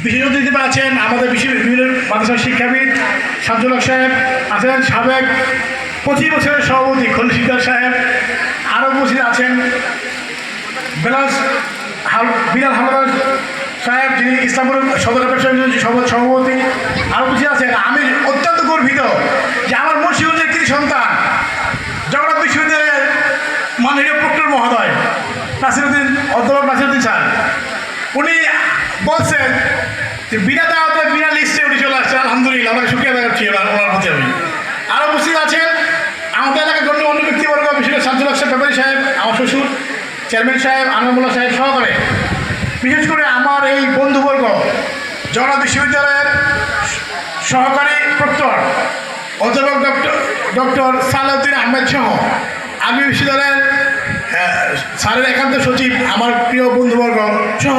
বিশেষ অতিথি আছেন আমাদের বিভিন্ন মাদ্রাসার শিক্ষাবিদ শামসুল হক সাহেব আছেন, সাবেক 25 বছরের সভাপতি খলিল সিকদার সাহেব, আরও উপস্থিত আছেন বিলাল হামদার সাহেব, যিনি ইসলামপুর সদর সভাপতি, আরও উপস্থিত আছেন। আমি অত্যন্ত গর্বিত যে আমার মুন্সিগঞ্জের কৃতি সন্তান জগন্নাথ বিশ্ববিদ্যালয়ের মাননীয় প্রক্টর মহোদয় অধ্যাপক নাসিরুদ্দিন স্যার, উনি বলছেন যে বিনা দাওয়াতে বিনা লিস্টে উনি চলে আসছে। আলহামদুলিল্লাহ, আমাকে শুক্রিয়া আদায় করছি ওনার প্রতি। আমি আরও উপস্থিত আছেন আমাদের এলাকার জন্য অন্য ব্যক্তিবর্গ, বিশেষ করে শামসুল হক ব্যাপারী সাহেব, আমার শ্বশুর চেয়ারম্যান সাহেব, আনন্দুল্লাহ সাহেব সহকারে, বিশেষ করে আমার এই বন্ধুবর্গ জগন্নাথ বিশ্ববিদ্যালয়ের সহকারী প্রক্টর অধ্যাপক ডক্টর সালাউদ্দিন আহমেদ সহ আরবি বিশ্ববিদ্যালয়ের স্যারের একান্ত সচিব, আমার প্রিয় বন্ধুবর্গ সহ